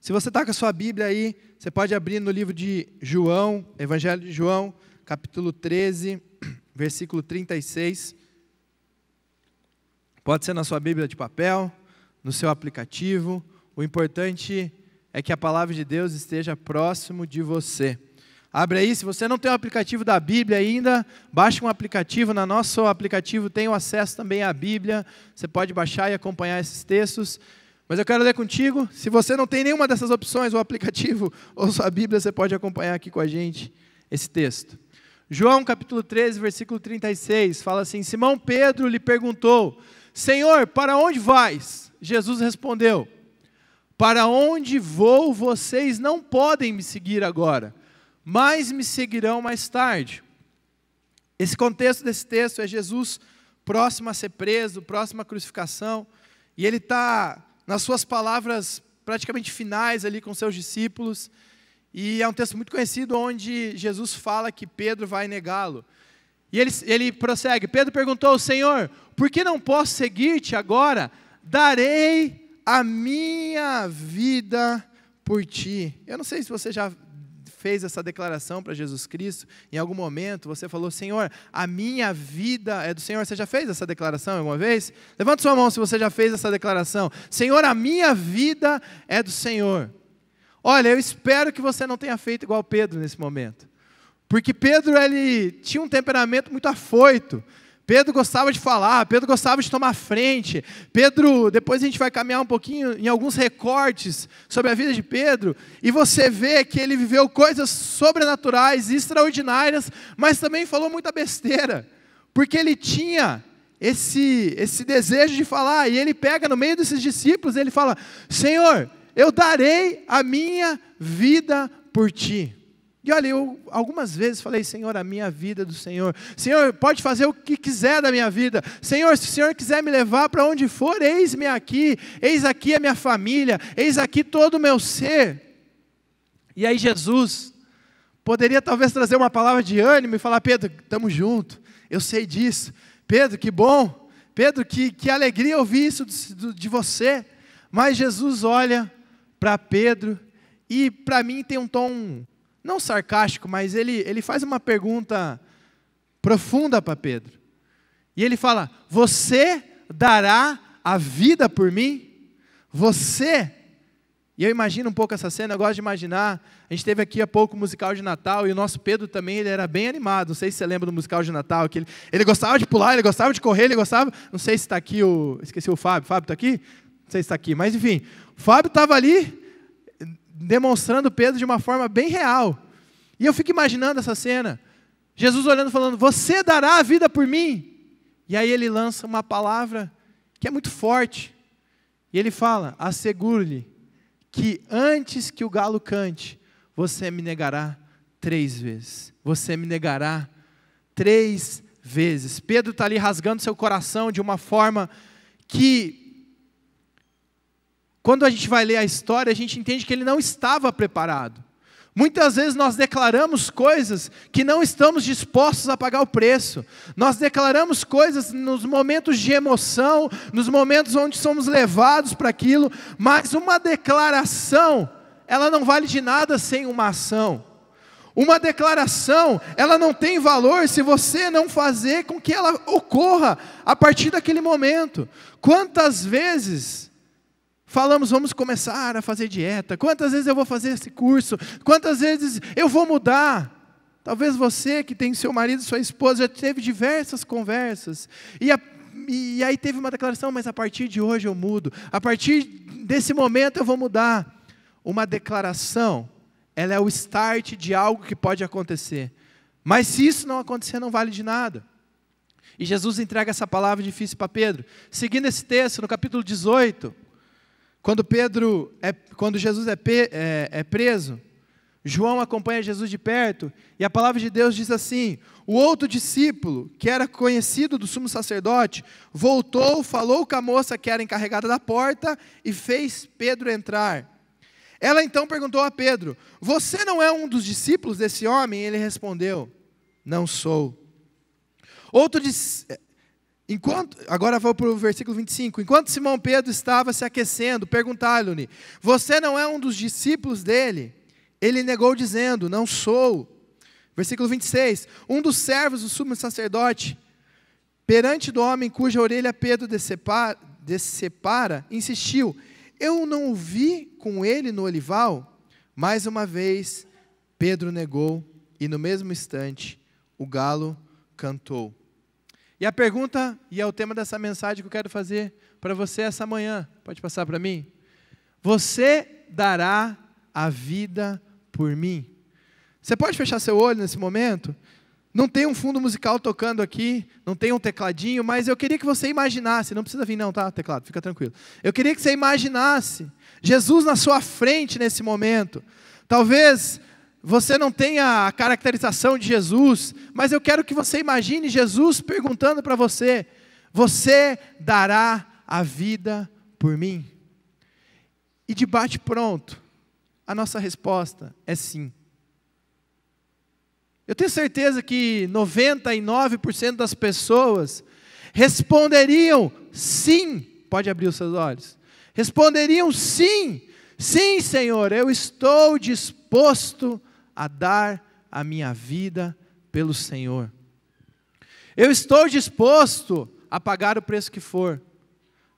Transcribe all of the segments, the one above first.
Se você está com a sua Bíblia aí, você pode abrir no livro de João, Evangelho de João, capítulo 13, versículo 36. Pode ser na sua Bíblia de papel, no seu aplicativo. O importante é que a palavra de Deus esteja próximo de você. Abre aí, se você não tem o aplicativo da Bíblia ainda, baixe um aplicativo. No nosso aplicativo tem o acesso também à Bíblia. Você pode baixar e acompanhar esses textos. Mas eu quero ler contigo. Se você não tem nenhuma dessas opções, o aplicativo ou sua Bíblia, você pode acompanhar aqui com a gente esse texto. João capítulo 13, versículo 36, fala assim: Simão Pedro lhe perguntou: Senhor, para onde vais? Jesus respondeu: para onde vou, vocês não podem me seguir agora, mas me seguirão mais tarde. Esse contexto desse texto é Jesus próximo a ser preso, próximo à crucificação, e ele está nas suas palavras praticamente finais ali com seus discípulos, e é um texto muito conhecido onde Jesus fala que Pedro vai negá-lo. E ele prossegue, Pedro perguntou: Senhor, por que não posso seguir-te agora? Darei a minha vida por ti. Eu não sei se você já fez essa declaração para Jesus Cristo, em algum momento você falou: Senhor, a minha vida é do Senhor. Você já fez essa declaração alguma vez? Levanta sua mão se você já fez essa declaração. Senhor, a minha vida é do Senhor. Olha, eu espero que você não tenha feito igual Pedro nesse momento, porque Pedro, ele tinha um temperamento muito afoito. Pedro gostava de falar, Pedro gostava de tomar frente. Pedro, depois a gente vai caminhar um pouquinho em alguns recortes sobre a vida de Pedro, e você vê que ele viveu coisas sobrenaturais, extraordinárias, mas também falou muita besteira, porque ele tinha esse desejo de falar, e ele pega no meio desses discípulos, ele fala: Senhor, eu darei a minha vida por ti. E olha, eu algumas vezes falei: Senhor, a minha vida é do Senhor. Senhor, pode fazer o que quiser da minha vida. Senhor, se o Senhor quiser me levar para onde for, eis-me aqui. Eis aqui a minha família. Eis aqui todo o meu ser. E aí Jesus poderia talvez trazer uma palavra de ânimo e falar: Pedro, estamos juntos. Eu sei disso. Pedro, que bom. Pedro, que alegria ouvir isso de você. Mas Jesus olha para Pedro e para mim tem um tom não sarcástico, mas ele faz uma pergunta profunda para Pedro. E ele fala: você dará a vida por mim? Você? E eu imagino um pouco essa cena, eu gosto de imaginar. A gente teve aqui há pouco o musical de Natal, e o nosso Pedro também, ele era bem animado. Não sei se você lembra do musical de Natal, que ele gostava de pular, ele gostava de correr, ele gostava... Não sei se está aqui esqueci o Fábio. Fábio está aqui? Não sei se está aqui, mas enfim. O Fábio estava ali demonstrando Pedro de uma forma bem real. E eu fico imaginando essa cena. Jesus olhando, falando: você dará a vida por mim? E aí ele lança uma palavra que é muito forte. E ele fala: asseguro-lhe que antes que o galo cante, você me negará 3 vezes. Você me negará 3 vezes. Pedro está ali rasgando seu coração de uma forma que, quando a gente vai ler a história, a gente entende que ele não estava preparado. Muitas vezes nós declaramos coisas que não estamos dispostos a pagar o preço. Nós declaramos coisas nos momentos de emoção, nos momentos onde somos levados para aquilo, mas uma declaração, ela não vale de nada sem uma ação. Uma declaração, ela não tem valor se você não fazer com que ela ocorra a partir daquele momento. Quantas vezes falamos: vamos começar a fazer dieta. Quantas vezes eu vou fazer esse curso? Quantas vezes eu vou mudar? Talvez você que tem seu marido, sua esposa, já teve diversas conversas. E aí teve uma declaração: mas a partir de hoje eu mudo. A partir desse momento eu vou mudar. Uma declaração, ela é o start de algo que pode acontecer. Mas se isso não acontecer, não vale de nada. E Jesus entrega essa palavra difícil para Pedro. Seguindo esse texto, no capítulo 18... Quando Jesus é preso, João acompanha Jesus de perto, e a palavra de Deus diz assim: o outro discípulo, que era conhecido do sumo sacerdote, voltou, falou com a moça que era encarregada da porta, e fez Pedro entrar. Ela então perguntou a Pedro: você não é um dos discípulos desse homem? Ele respondeu: não sou. Agora vou para o versículo 25. Enquanto Simão Pedro estava se aquecendo, perguntaram-lhe: você não é um dos discípulos dele? Ele negou dizendo: não sou. Versículo 26. Um dos servos do sumo sacerdote, perante do homem cuja orelha Pedro decepara, insistiu: eu não o vi com ele no olival? Mais uma vez, Pedro negou, e no mesmo instante, o galo cantou. E a pergunta, e é o tema dessa mensagem que eu quero fazer para você essa manhã, pode passar para mim? Você dará a vida por mim? Você pode fechar seu olho nesse momento? Não tem um fundo musical tocando aqui, não tem um tecladinho, mas eu queria que você imaginasse, não precisa vir não, tá, teclado, fica tranquilo. Eu queria que você imaginasse Jesus na sua frente nesse momento. Talvez você não tenha a caracterização de Jesus, mas eu quero que você imagine Jesus perguntando para você: você dará a vida por mim? E de bate pronto, a nossa resposta é sim. Eu tenho certeza que 99% das pessoas responderiam sim. Pode abrir os seus olhos. Responderiam sim. Sim, Senhor, eu estou disposto a dar a minha vida pelo Senhor. Eu estou disposto a pagar o preço que for.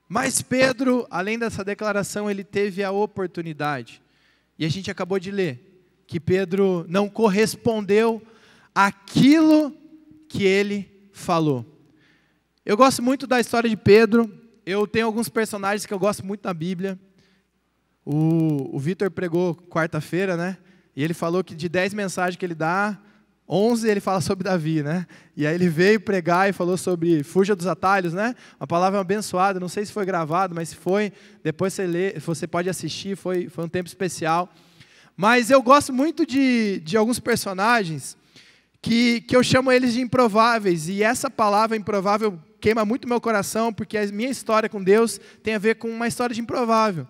Mas Pedro, além dessa declaração, ele teve a oportunidade. E a gente acabou de ler que Pedro não correspondeu àquilo que ele falou. Eu gosto muito da história de Pedro. Eu tenho alguns personagens que eu gosto muito na Bíblia. O Vitor pregou quarta-feira, né? E ele falou que de 10 mensagens que ele dá, 11 ele fala sobre Davi, né? E aí ele veio pregar e falou sobre fuja dos atalhos, né? Uma palavra abençoada, não sei se foi gravado, mas se foi, depois você lê, você pode assistir, foi um tempo especial. Mas eu gosto muito de alguns personagens que eu chamo eles de improváveis, e essa palavra improvável queima muito meu coração, porque a minha história com Deus tem a ver com uma história de improvável.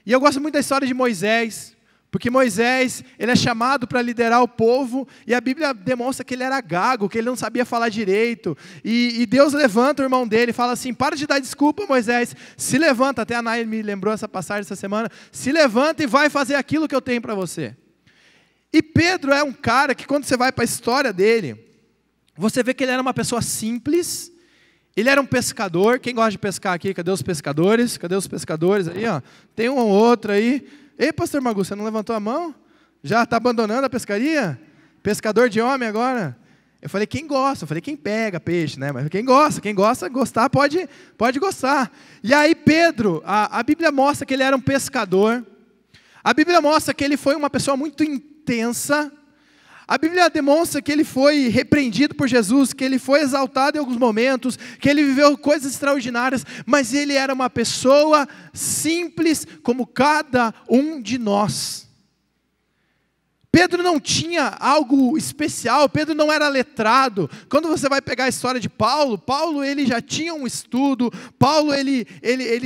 E eu gosto muito da história de Moisés, porque Moisés, ele é chamado para liderar o povo, e a Bíblia demonstra que ele era gago, que ele não sabia falar direito, e Deus levanta o irmão dele e fala assim: para de dar desculpa, Moisés, se levanta, até a Nay me lembrou essa passagem essa semana, se levanta e vai fazer aquilo que eu tenho para você. E Pedro é um cara que quando você vai para a história dele, você vê que ele era uma pessoa simples, ele era um pescador. Quem gosta de pescar aqui? Cadê os pescadores? Cadê os pescadores aí? Ó? Tem um ou outro aí. Ei, pastor Magu, você não levantou a mão? Já está abandonando a pescaria? Pescador de homem agora? Eu falei, quem gosta? Eu falei, quem pega peixe, né? Mas quem gosta, gostar, pode gostar. E aí Pedro, a Bíblia mostra que ele era um pescador. A Bíblia mostra que ele foi uma pessoa muito intensa. A Bíblia demonstra que ele foi repreendido por Jesus, que ele foi exaltado em alguns momentos, que ele viveu coisas extraordinárias, mas ele era uma pessoa simples como cada um de nós. Pedro não tinha algo especial, Pedro não era letrado. Quando você vai pegar a história de Paulo, ele já tinha um estudo, Paulo ele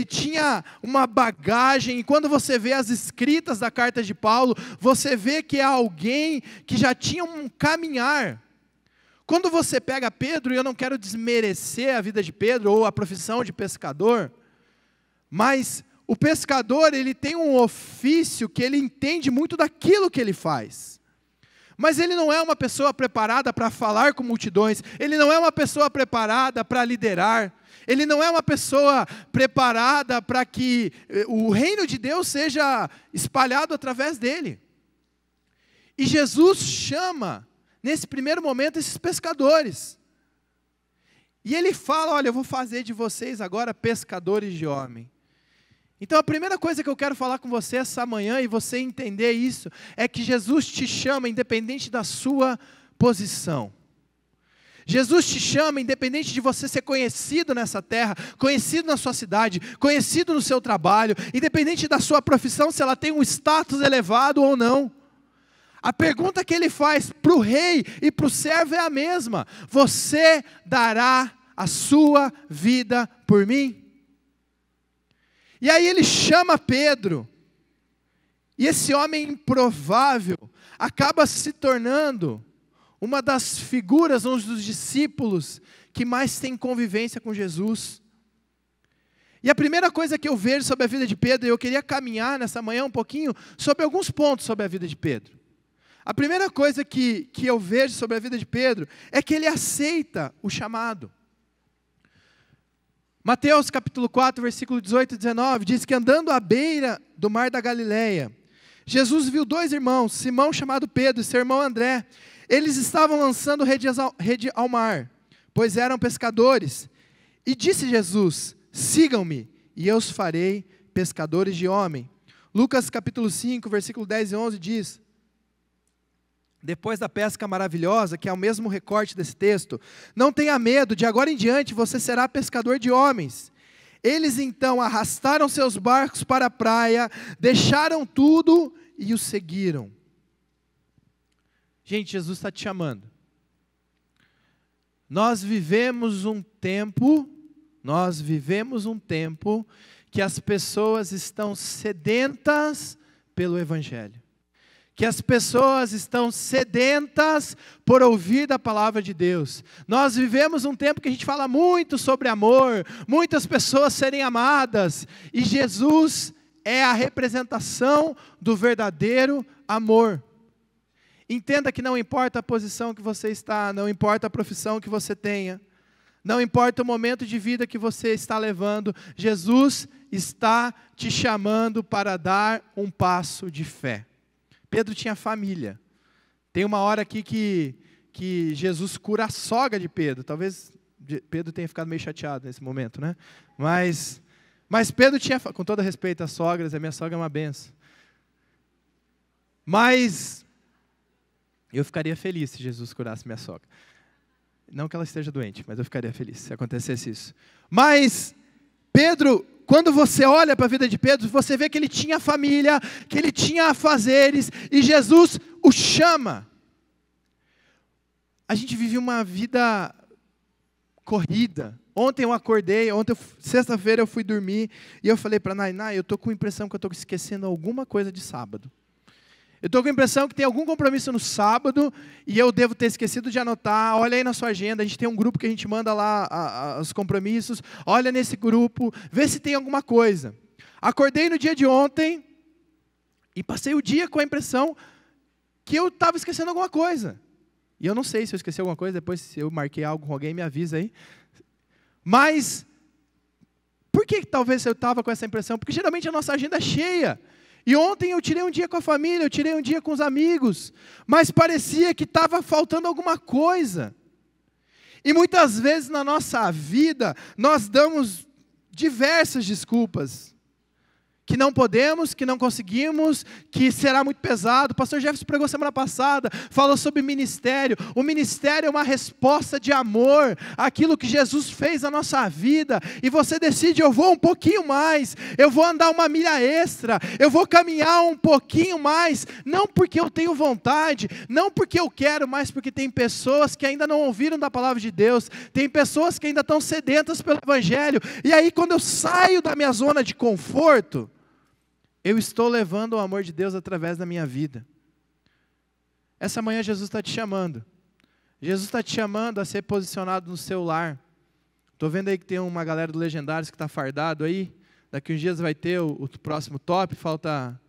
tinha uma bagagem, e quando você vê as escritas da carta de Paulo, você vê que é alguém que já tinha um caminhar. Quando você pega Pedro, e eu não quero desmerecer a vida de Pedro, ou a profissão de pescador, mas o pescador, ele tem um ofício que ele entende muito daquilo que ele faz. Mas ele não é uma pessoa preparada para falar com multidões, ele não é uma pessoa preparada para liderar, ele não é uma pessoa preparada para que o reino de Deus seja espalhado através dele. E Jesus chama, nesse primeiro momento, esses pescadores. E ele fala: olha, eu vou fazer de vocês agora pescadores de homem. Então a primeira coisa que eu quero falar com você essa manhã, e você entender isso, é que Jesus te chama independente da sua posição. Jesus te chama independente de você ser conhecido nessa terra, conhecido na sua cidade, conhecido no seu trabalho, independente da sua profissão, se ela tem um status elevado ou não. A pergunta que ele faz para o rei e para o servo é a mesma: você dará a sua vida por mim? E aí ele chama Pedro, e esse homem improvável acaba se tornando uma das figuras, um dos discípulos, que mais têm convivência com Jesus. E a primeira coisa que eu vejo sobre a vida de Pedro, e eu queria caminhar nessa manhã um pouquinho sobre alguns pontos sobre a vida de Pedro. A primeira coisa que eu vejo sobre a vida de Pedro é que ele aceita o chamado. Mateus capítulo 4, versículo 18 e 19, diz que andando à beira do mar da Galileia, Jesus viu 2 irmãos, Simão chamado Pedro e seu irmão André. Eles estavam lançando rede ao mar, pois eram pescadores. E disse Jesus, sigam-me, e eu os farei pescadores de homem. Lucas capítulo 5, versículo 10 e 11 diz, depois da pesca maravilhosa, que é o mesmo recorte desse texto, não tenha medo, de agora em diante você será pescador de homens. Eles então arrastaram seus barcos para a praia, deixaram tudo e o seguiram. Gente, Jesus está te chamando. Nós vivemos um tempo que as pessoas estão sedentas pelo Evangelho. Que as pessoas estão sedentas por ouvir da palavra de Deus. Nós vivemos um tempo que a gente fala muito sobre amor, muitas pessoas serem amadas, e Jesus é a representação do verdadeiro amor. Entenda que não importa a posição que você está, não importa a profissão que você tenha, não importa o momento de vida que você está levando, Jesus está te chamando para dar um passo de fé. Pedro tinha família. Tem uma hora aqui que Jesus cura a sogra de Pedro. Talvez Pedro tenha ficado meio chateado nesse momento, né? Mas Pedro tinha, com todo respeito às sogras, a minha sogra é uma benção. Mas eu ficaria feliz se Jesus curasse minha sogra. Não que ela esteja doente, mas eu ficaria feliz se acontecesse isso. Mas Pedro, quando você olha para a vida de Pedro, você vê que ele tinha família, que ele tinha afazeres, e Jesus o chama. A gente vive uma vida corrida. Ontem eu acordei, sexta-feira eu fui dormir, e eu falei para a Nainá, eu estou com a impressão que eu estou esquecendo alguma coisa de sábado. Eu estou com a impressão que tem algum compromisso no sábado, e eu devo ter esquecido de anotar. Olha aí na sua agenda, a gente tem um grupo que a gente manda lá os compromissos. Olha nesse grupo, vê se tem alguma coisa. Acordei no dia de ontem, e passei o dia com a impressão que eu estava esquecendo alguma coisa. E eu não sei se eu esqueci alguma coisa, depois se eu marquei algo com alguém, me avisa aí. Mas, por que talvez eu estava com essa impressão? Porque geralmente a nossa agenda é cheia. E ontem eu tirei um dia com a família, eu tirei um dia com os amigos, mas parecia que estava faltando alguma coisa. E muitas vezes na nossa vida, nós damos diversas desculpas. Que não podemos, que não conseguimos, que será muito pesado. O pastor Jefferson pregou semana passada, falou sobre ministério. O ministério é uma resposta de amor àquilo que Jesus fez na nossa vida. E você decide, eu vou um pouquinho mais, eu vou andar uma milha extra, eu vou caminhar um pouquinho mais, não porque eu tenho vontade, não porque eu quero, mas porque tem pessoas que ainda não ouviram da palavra de Deus, tem pessoas que ainda estão sedentas pelo Evangelho. E aí quando eu saio da minha zona de conforto, eu estou levando o amor de Deus através da minha vida. Essa manhã Jesus está te chamando. Jesus está te chamando a ser posicionado no seu lar. Estou vendo aí que tem uma galera do Legendários que está fardado aí. Daqui uns dias vai ter o próximo top. Falta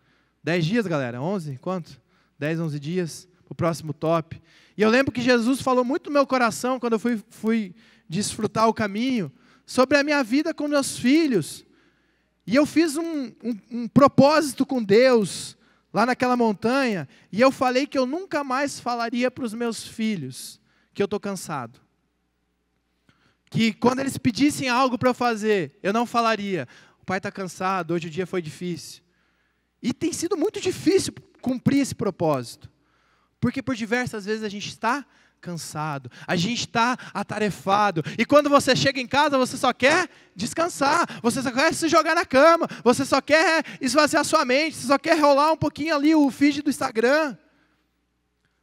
10 dias, galera. 11? Quanto? 10, 11 dias para o próximo top. E eu lembro que Jesus falou muito no meu coração, quando eu fui desfrutar o caminho, sobre a minha vida com meus filhos. E eu fiz um propósito com Deus, lá naquela montanha, e eu falei que eu nunca mais falaria para os meus filhos que eu estou cansado. Que quando eles pedissem algo para eu fazer, eu não falaria, o pai está cansado, hoje o dia foi difícil. E tem sido muito difícil cumprir esse propósito, porque por diversas vezes a gente está cansado, a gente está atarefado, e quando você chega em casa, você só quer descansar, você só quer se jogar na cama, você só quer esvaziar sua mente, você só quer rolar um pouquinho ali o feed do Instagram.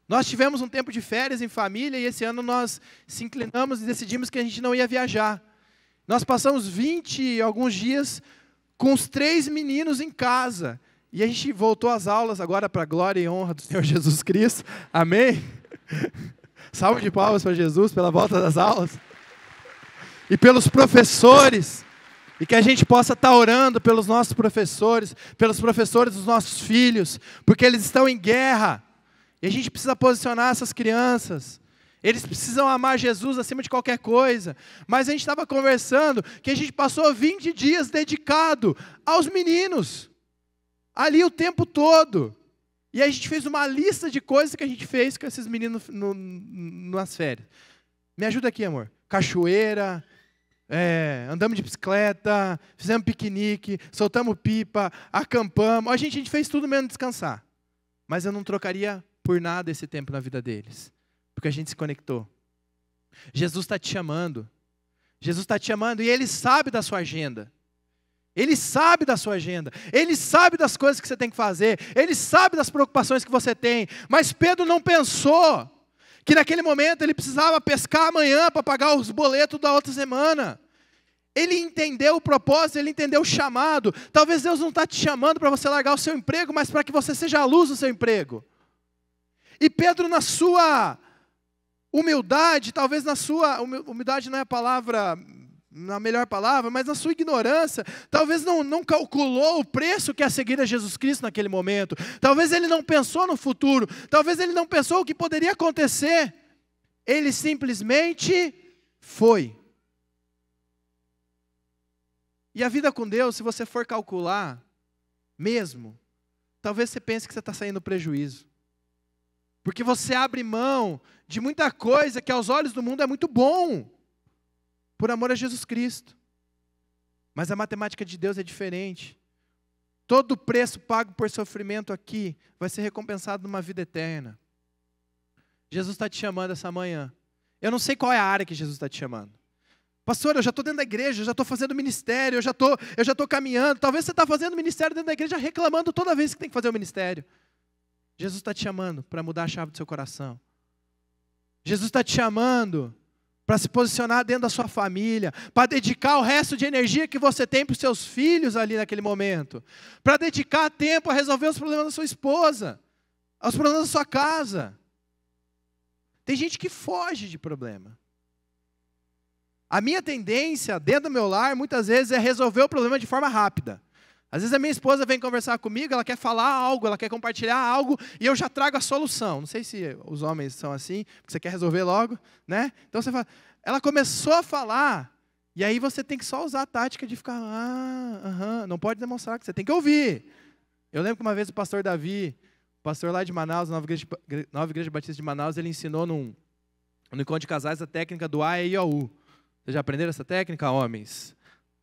Nós tivemos um tempo de férias em família, e esse ano nós se inclinamos e decidimos que a gente não ia viajar. Nós passamos 20 e alguns dias com os 3 meninos em casa, e a gente voltou às aulas agora para a glória e honra do Senhor Jesus Cristo, amém? Salve de palmas para Jesus pela volta das aulas. e pelos professores, e que a gente possa estar orando pelos nossos professores, pelos professores dos nossos filhos, porque eles estão em guerra, e a gente precisa posicionar essas crianças. Eles precisam amar Jesus acima de qualquer coisa. Mas a gente estava conversando que a gente passou 20 dias dedicado aos meninos, ali o tempo todo. E aí a gente fez uma lista de coisas que a gente fez com esses meninos nas férias. Me ajuda aqui, amor. Cachoeira, andamos de bicicleta, fizemos piquenique, soltamos pipa, acampamos. A gente fez tudo menos descansar. Mas eu não trocaria por nada esse tempo na vida deles. Porque a gente se conectou. Jesus está te chamando. Jesus está te chamando e Ele sabe da sua agenda. Ele sabe da sua agenda, Ele sabe das coisas que você tem que fazer, Ele sabe das preocupações que você tem, mas Pedro não pensou que naquele momento ele precisava pescar amanhã para pagar os boletos da outra semana. Ele entendeu o propósito, ele entendeu o chamado. Talvez Deus não está te chamando para você largar o seu emprego, mas para que você seja a luz do seu emprego. E Pedro, na sua humildade, talvez na sua, humildade não é a palavra... na melhor palavra, mas na sua ignorância, talvez não calculou o preço que é seguir a Jesus Cristo naquele momento, talvez ele não pensou no futuro, talvez ele não pensou o que poderia acontecer, ele simplesmente foi. E a vida com Deus, se você for calcular, mesmo, talvez você pense que você está saindo prejuízo, porque você abre mão de muita coisa que aos olhos do mundo é muito bom, por amor a Jesus Cristo. Mas a matemática de Deus é diferente. Todo preço pago por sofrimento aqui vai ser recompensado numa vida eterna. Jesus está te chamando essa manhã. Eu não sei qual é a área que Jesus está te chamando. Pastor, eu já estou dentro da igreja, eu já estou fazendo ministério, eu já estou caminhando. Talvez você está fazendo ministério dentro da igreja reclamando toda vez que tem que fazer o ministério. Jesus está te chamando para mudar a chave do seu coração. Jesus está te chamando para se posicionar dentro da sua família, para dedicar o resto de energia que você tem para os seus filhos ali naquele momento, para dedicar tempo a resolver os problemas da sua esposa, os problemas da sua casa. Tem gente que foge de problema. A minha tendência, dentro do meu lar, muitas vezes é resolver o problema de forma rápida. Às vezes a minha esposa vem conversar comigo, ela quer falar algo, ela quer compartilhar algo, e eu já trago a solução. Não sei se os homens são assim, porque você quer resolver logo, né? Então você fala, ela começou a falar, e aí você tem que só usar a tática de ficar, não pode demonstrar, que você tem que ouvir. Eu lembro que uma vez o pastor Davi, o pastor lá de Manaus, Nova Igreja Batista de Manaus, ele ensinou no encontro de casais a técnica do A, E, I, O, U. Vocês já aprenderam essa técnica, homens?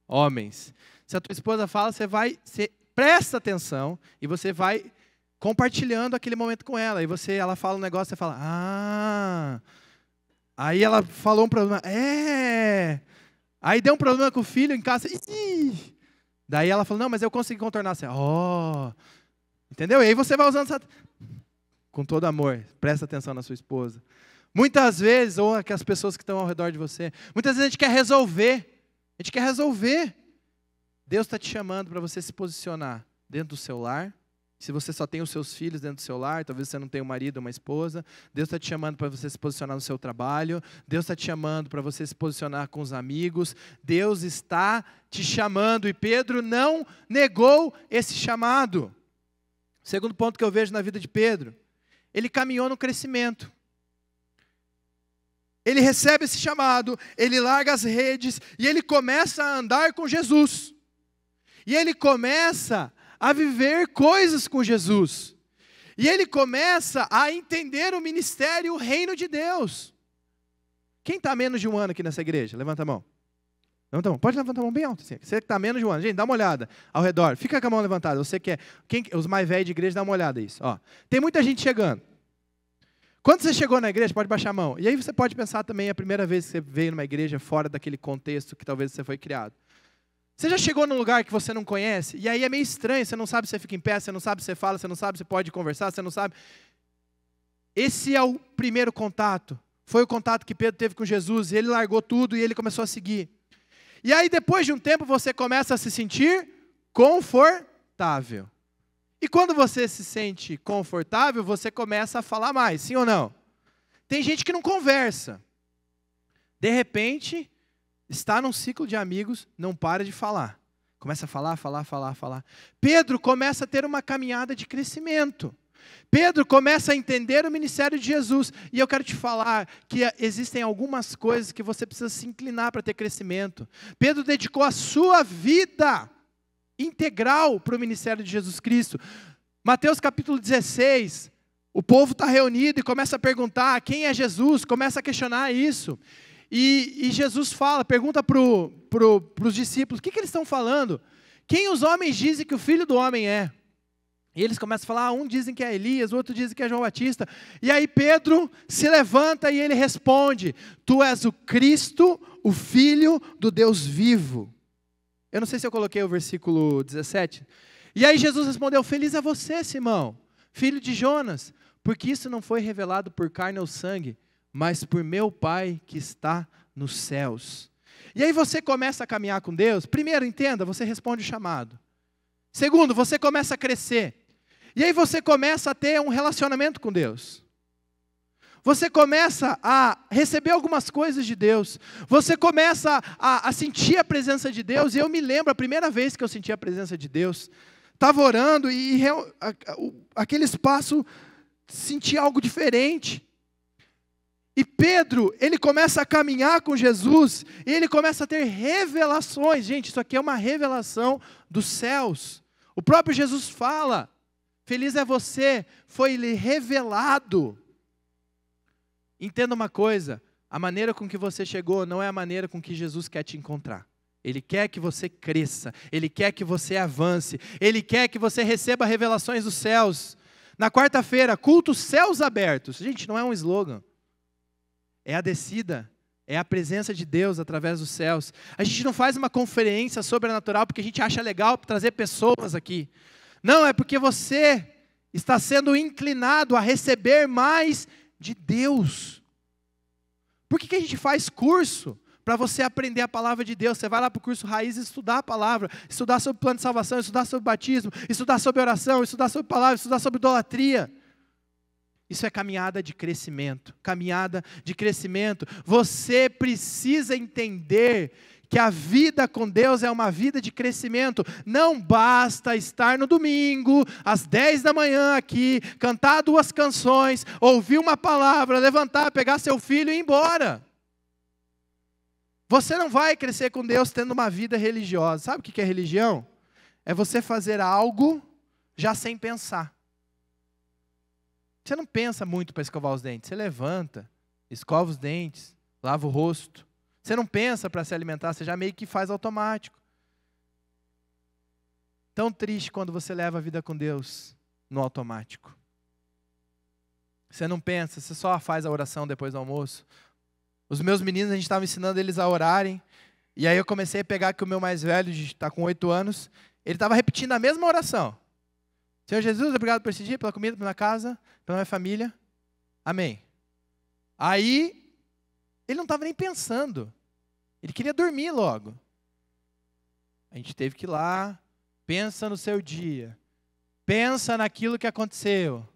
Homens. Se a tua esposa fala, você presta atenção e você vai compartilhando aquele momento com ela. E ela fala um negócio, você fala, Aí ela falou um problema, Aí deu um problema com o filho em casa, Daí ela falou, não, mas eu consegui contornar. Você, entendeu? E aí você vai usando com todo amor, presta atenção na sua esposa. Muitas vezes, ou aquelas pessoas que estão ao redor de você, muitas vezes a gente quer resolver. Deus está te chamando para você se posicionar dentro do seu lar. Se você só tem os seus filhos dentro do seu lar, talvez você não tenha um marido ou uma esposa, Deus está te chamando para você se posicionar no seu trabalho, Deus está te chamando para você se posicionar com os amigos, Deus está te chamando, e Pedro não negou esse chamado. O segundo ponto que eu vejo na vida de Pedro, ele caminhou no crescimento. Ele recebe esse chamado, ele larga as redes, e ele começa a andar com Jesus. E ele começa a viver coisas com Jesus. E ele começa a entender o ministério e o reino de Deus. Quem está há menos de um ano aqui nessa igreja? Levanta a mão. Levanta a mão. Pode levantar a mão bem alto. Assim. Você que está há menos de um ano. Gente, dá uma olhada ao redor. Fica com a mão levantada. Você quer. Os mais velhos de igreja, dá uma olhada nisso. Tem muita gente chegando. Quando você chegou na igreja, pode baixar a mão. E aí você pode pensar também a primeira vez que você veio numa igreja fora daquele contexto que talvez você foi criado. Você já chegou num lugar que você não conhece, e aí é meio estranho, você não sabe se você fica em pé, você não sabe se você fala, você não sabe se pode conversar, você não sabe. Esse é o primeiro contato. Foi o contato que Pedro teve com Jesus, e ele largou tudo e ele começou a seguir. E aí depois de um tempo você começa a se sentir confortável. E quando você se sente confortável, você começa a falar mais, sim ou não? Tem gente que não conversa. De repente, está num ciclo de amigos, não para de falar. Começa a falar. Pedro começa a ter uma caminhada de crescimento. Pedro começa a entender o ministério de Jesus. E eu quero te falar que existem algumas coisas que você precisa se inclinar para ter crescimento. Pedro dedicou a sua vida integral para o ministério de Jesus Cristo. Mateus capítulo 16, o povo está reunido e começa a perguntar quem é Jesus, começa a questionar isso. E Jesus pergunta para os discípulos, o que eles estão falando? Quem os homens dizem que o Filho do Homem é? E eles começam a falar, um dizem que é Elias, outro dizem que é João Batista. E aí Pedro se levanta e ele responde, tu és o Cristo, o Filho do Deus vivo. Eu não sei se eu coloquei o versículo 17. E aí Jesus respondeu, feliz é você, Simão, filho de Jonas, porque isso não foi revelado por carne ou sangue, mas por meu Pai que está nos céus. E aí você começa a caminhar com Deus. Primeiro, entenda, você responde o chamado. Segundo, você começa a crescer. E aí você começa a ter um relacionamento com Deus. Você começa a receber algumas coisas de Deus. Você começa a sentir a presença de Deus. E eu me lembro, a primeira vez que eu senti a presença de Deus, estava orando e aquele espaço, senti algo diferente. E Pedro, ele começa a caminhar com Jesus, e ele começa a ter revelações. Gente, isso aqui é uma revelação dos céus. O próprio Jesus fala, feliz é você, foi-lhe revelado. Entenda uma coisa, a maneira com que você chegou não é a maneira com que Jesus quer te encontrar. Ele quer que você cresça, Ele quer que você avance, Ele quer que você receba revelações dos céus. Na quarta-feira, culto céus abertos. Gente, não é um slogan. É a descida, é a presença de Deus através dos céus. A gente não faz uma conferência sobrenatural porque a gente acha legal trazer pessoas aqui. Não, é porque você está sendo inclinado a receber mais de Deus. Por que a gente faz curso? Para você aprender a palavra de Deus. Você vai lá para o curso Raiz estudar a palavra, estudar sobre o plano de salvação, estudar sobre batismo, estudar sobre oração, estudar sobre palavra, estudar sobre idolatria. Isso é caminhada de crescimento, caminhada de crescimento. Você precisa entender que a vida com Deus é uma vida de crescimento. Não basta estar no domingo, às 10 da manhã aqui, cantar 2 canções, ouvir uma palavra, levantar, pegar seu filho e ir embora. Você não vai crescer com Deus tendo uma vida religiosa. Sabe o que é religião? É você fazer algo já sem pensar. Você não pensa muito para escovar os dentes. Você levanta, escova os dentes, lava o rosto. Você não pensa para se alimentar, você já meio que faz automático. Tão triste quando você leva a vida com Deus no automático. Você não pensa, você só faz a oração depois do almoço. Os meus meninos, a gente estava ensinando eles a orarem. E aí eu comecei a pegar que o meu mais velho, está com 8 anos, ele estava repetindo a mesma oração. Senhor Jesus, obrigado por esse dia, pela comida, pela casa, pela minha família. Amém. Aí, ele não estava nem pensando. Ele queria dormir logo. A gente teve que ir lá, pensa no seu dia. Pensa naquilo que aconteceu.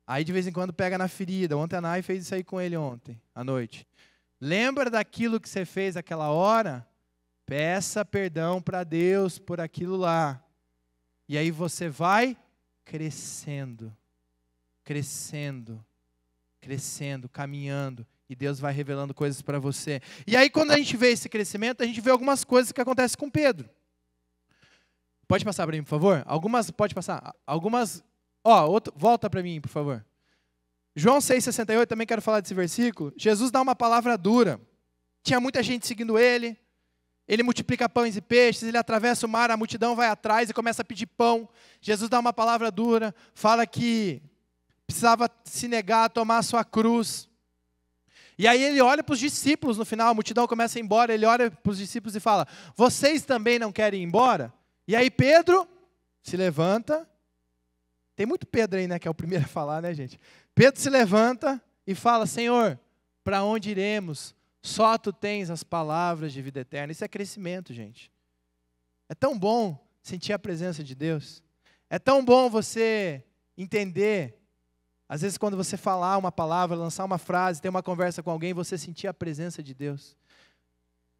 Aí, de vez em quando, pega na ferida. Ontem a Nai fez isso aí com ele ontem, à noite. Lembra daquilo que você fez aquela hora? Peça perdão para Deus por aquilo lá. E aí você vai crescendo, crescendo, crescendo, caminhando. E Deus vai revelando coisas para você. E aí quando a gente vê esse crescimento, a gente vê algumas coisas que acontecem com Pedro. Pode passar para mim, por favor? Pode passar. Volta para mim, por favor. João 6,68, também quero falar desse versículo. Jesus dá uma palavra dura. Tinha muita gente seguindo ele. Ele multiplica pães e peixes, ele atravessa o mar, a multidão vai atrás e começa a pedir pão. Jesus dá uma palavra dura, fala que precisava se negar a tomar a sua cruz. E aí ele olha para os discípulos no final, a multidão começa a ir embora, ele olha para os discípulos e fala, vocês também não querem ir embora? E aí Pedro se levanta, tem muito Pedro aí, né, que é o primeiro a falar, né, gente? Pedro se levanta e fala, Senhor, para onde iremos? Só tu tens as palavras de vida eterna. Isso é crescimento, gente. É tão bom sentir a presença de Deus. É tão bom você entender. Às vezes quando você falar uma palavra, lançar uma frase, ter uma conversa com alguém, você sentir a presença de Deus.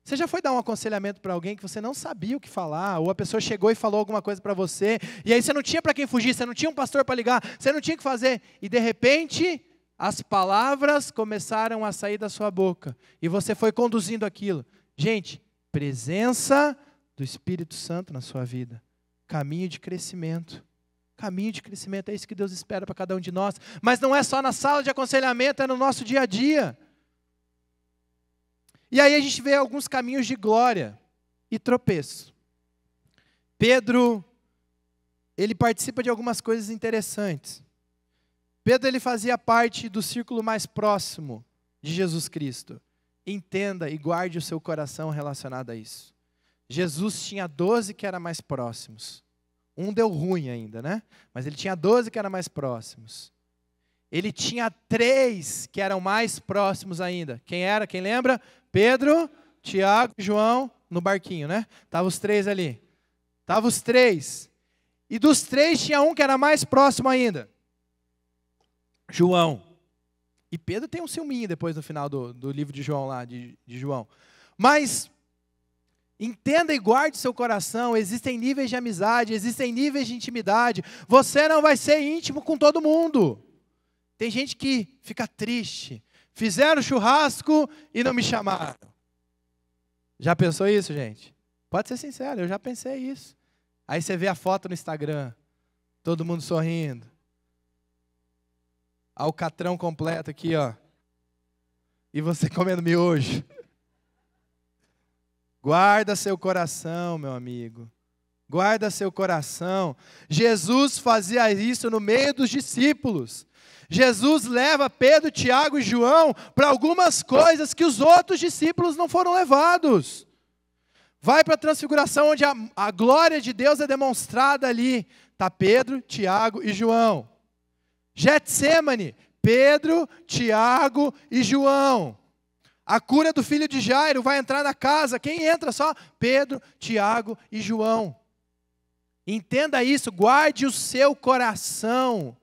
Você já foi dar um aconselhamento para alguém que você não sabia o que falar, ou a pessoa chegou e falou alguma coisa para você, e aí você não tinha para quem fugir, você não tinha um pastor para ligar, você não tinha o que fazer, e de repente as palavras começaram a sair da sua boca, e você foi conduzindo aquilo. Gente, presença do Espírito Santo na sua vida, caminho de crescimento. Caminho de crescimento, é isso que Deus espera para cada um de nós. Mas não é só na sala de aconselhamento, é no nosso dia a dia. E aí a gente vê alguns caminhos de glória e tropeço. Pedro, ele participa de algumas coisas interessantes. Pedro, ele fazia parte do círculo mais próximo de Jesus Cristo. Entenda e guarde o seu coração relacionado a isso. Jesus tinha 12 que eram mais próximos. Um deu ruim ainda, né? Mas ele tinha 12 que eram mais próximos. Ele tinha 3 que eram mais próximos ainda. Quem era? Quem lembra? Pedro, Tiago e João no barquinho, né? Estavam os 3 ali. Estavam os 3. E dos 3 tinha um que era mais próximo ainda. João. E Pedro tem um ciúminho depois no final do livro de João lá, de João. Mas entenda e guarde seu coração, existem níveis de amizade, existem níveis de intimidade. Você não vai ser íntimo com todo mundo. Tem gente que fica triste. Fizeram churrasco e não me chamaram. Já pensou isso, gente? Pode ser sincero, eu já pensei isso. Aí você vê a foto no Instagram, todo mundo sorrindo. Alcatrão completo aqui, ó. E você comendo miojo. Guarda seu coração, meu amigo. Guarda seu coração. Jesus fazia isso no meio dos discípulos. Jesus leva Pedro, Tiago e João para algumas coisas que os outros discípulos não foram levados. Vai para a transfiguração, onde a glória de Deus é demonstrada ali. Está Pedro, Tiago e João. Getsêmani, Pedro, Tiago e João. A cura do filho de Jairo vai entrar na casa. Quem entra só? Pedro, Tiago e João. Entenda isso, guarde o seu coração.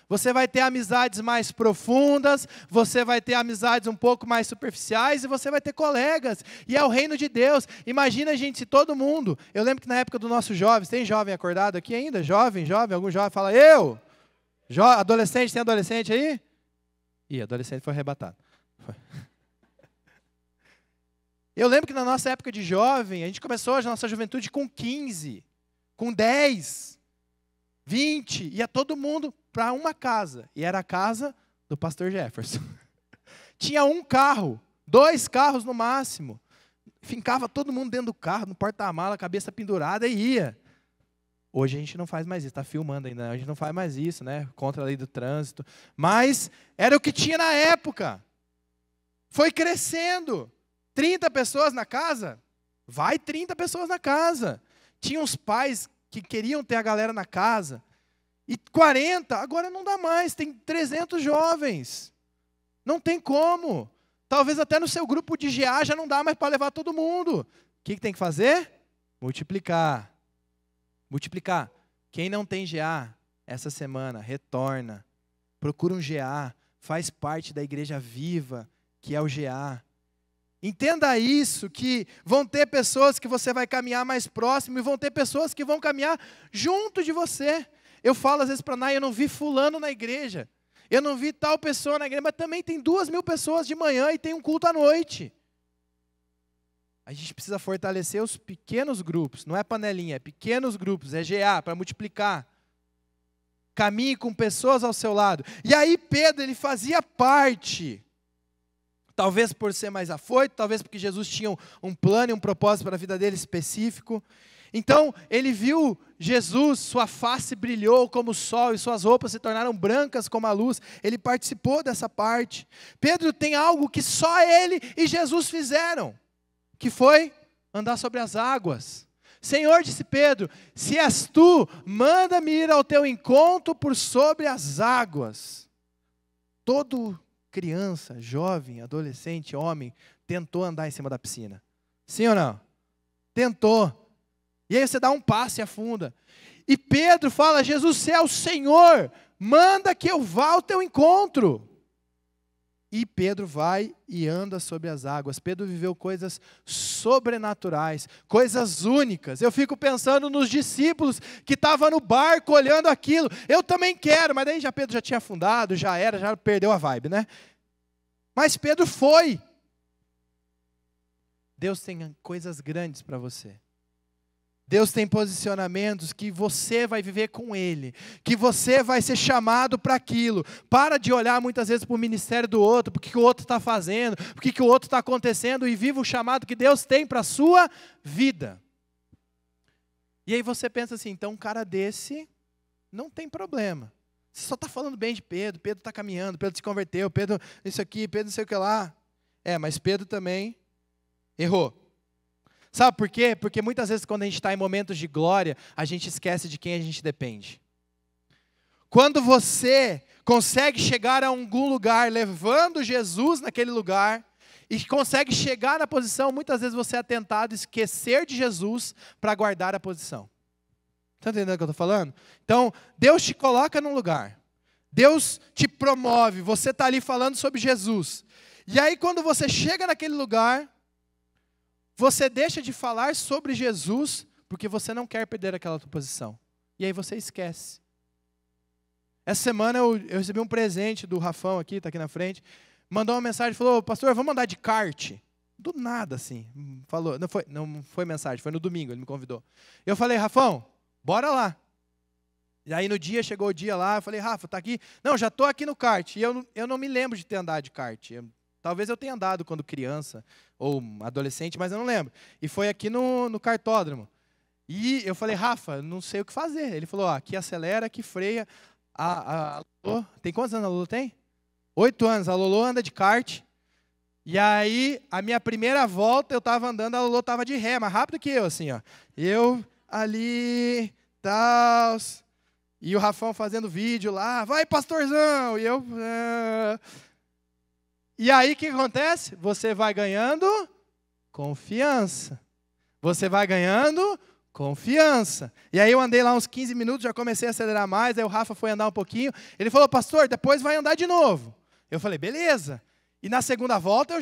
Você vai ter amizades mais profundas, você vai ter amizades um pouco mais superficiais e você vai ter colegas. E é o reino de Deus. Imagina, gente, se todo mundo... Eu lembro que na época do nosso jovens, tem jovem acordado aqui ainda? Jovem, algum jovem fala, eu? Adolescente, tem adolescente aí? Ih, adolescente foi arrebatado. Eu lembro que na nossa época de jovem, a gente começou a nossa juventude com 15, com 10, 20, ia todo mundo para uma casa, e era a casa do pastor Jefferson. Tinha um carro, 2 carros no máximo, fincava todo mundo dentro do carro, no porta-mala, cabeça pendurada e ia. Hoje a gente não faz mais isso, está filmando ainda, a gente não faz mais isso, né? Contra a lei do trânsito, mas era o que tinha na época. Foi crescendo. 30 pessoas na casa? Vai 30 pessoas na casa. Tinha uns pais que queriam ter a galera na casa. E 40, agora não dá mais, tem 300 jovens. Não tem como. Talvez até no seu grupo de GA já não dá mais para levar todo mundo. O que tem que fazer? Multiplicar. Multiplicar. Quem não tem GA, essa semana, retorna. Procura um GA. Faz parte da igreja viva, que é o GA. Entenda isso, que vão ter pessoas que você vai caminhar mais próximo e vão ter pessoas que vão caminhar junto de você. Eu falo às vezes para a Nai, eu não vi fulano na igreja, eu não vi tal pessoa na igreja, mas também tem 2.000 pessoas de manhã e tem um culto à noite. A gente precisa fortalecer os pequenos grupos, não é panelinha, é pequenos grupos, é GA, para multiplicar. Caminhe com pessoas ao seu lado. E aí Pedro, ele fazia parte... Talvez por ser mais afoito, talvez porque Jesus tinha um plano e um propósito para a vida dele específico. Então, ele viu Jesus, sua face brilhou como o sol e suas roupas se tornaram brancas como a luz. Ele participou dessa parte. Pedro tem algo que só ele e Jesus fizeram, que foi andar sobre as águas. Senhor, disse Pedro, se és tu, manda-me ir ao teu encontro por sobre as águas. Todo criança, jovem, adolescente, homem, tentou andar em cima da piscina. Sim ou não? Tentou. E aí você dá um passo e afunda. E Pedro fala, Jesus, se é o Senhor, manda que eu vá ao teu encontro. E Pedro vai e anda sobre as águas. Pedro viveu coisas sobrenaturais, coisas únicas. Eu fico pensando nos discípulos que estavam no barco olhando aquilo. Eu também quero, mas daí Pedro já tinha afundado, já perdeu a vibe, né? Mas Pedro foi. Deus tem coisas grandes para você. Deus tem posicionamentos que você vai viver com Ele, que você vai ser chamado para aquilo. Para de olhar muitas vezes para o ministério do outro, para o que o outro está fazendo, para o que o outro está acontecendo, e viva o chamado que Deus tem para a sua vida. E aí você pensa assim, então um cara desse não tem problema. Você só está falando bem de Pedro, Pedro está caminhando, Pedro se converteu, Pedro isso aqui, Pedro não sei o que lá. Mas Pedro também errou. Sabe por quê? Porque muitas vezes quando a gente está em momentos de glória, a gente esquece de quem a gente depende. Quando você consegue chegar a algum lugar, levando Jesus naquele lugar, e consegue chegar na posição, muitas vezes você é tentado a esquecer de Jesus para guardar a posição. Está entendendo o que eu estou falando? Então, Deus te coloca num lugar. Deus te promove, você está ali falando sobre Jesus. E aí quando você chega naquele lugar, você deixa de falar sobre Jesus, porque você não quer perder aquela tua posição. E aí você esquece. Essa semana eu recebi um presente do Rafão aqui, está aqui na frente. Mandou uma mensagem, falou, pastor, vamos andar de kart? Do nada, assim. Falou, não foi mensagem, foi no domingo, ele me convidou. Eu falei, Rafão, bora lá. E aí no dia, chegou o dia lá, eu falei, Rafa, tá aqui? Não, já estou aqui no kart. E eu não me lembro de ter andado de kart. Talvez eu tenha andado quando criança ou adolescente, mas eu não lembro. E foi aqui no kartódromo. E eu falei, Rafa, não sei o que fazer. Ele falou, aqui acelera, aqui freia. A Lolo, tem quantos anos a Lolo tem? 8 anos. A Lolo anda de kart. E aí, a minha primeira volta, eu estava andando, a Lolo estava de ré, mais rápido que eu, assim, ó. Eu ali, tal. E o Rafão fazendo vídeo lá, vai pastorzão. E eu... E aí o que acontece? Você vai ganhando confiança. Você vai ganhando confiança. E aí eu andei lá uns 15 minutos, já comecei a acelerar mais, aí o Rafa foi andar um pouquinho. Ele falou, pastor, depois vai andar de novo. Eu falei, beleza. E na segunda volta,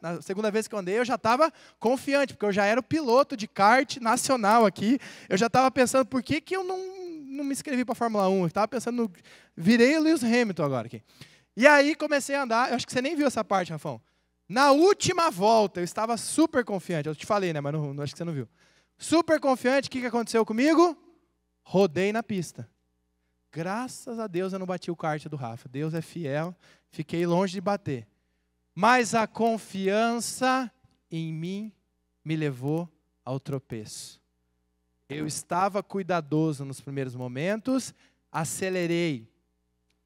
na segunda vez que eu andei, eu já estava confiante, porque eu já era o piloto de kart nacional aqui. Eu já estava pensando, por que eu não me inscrevi para a Fórmula 1? Eu estava pensando, virei o Lewis Hamilton agora aqui. E aí comecei a andar, eu acho que você nem viu essa parte, Rafão. Na última volta, eu estava super confiante. Eu te falei, né, mas não acho que você não viu. Super confiante, o que aconteceu comigo? Rodei na pista. Graças a Deus eu não bati o kart do Rafa. Deus é fiel, fiquei longe de bater. Mas a confiança em mim me levou ao tropeço. Eu estava cuidadoso nos primeiros momentos, acelerei.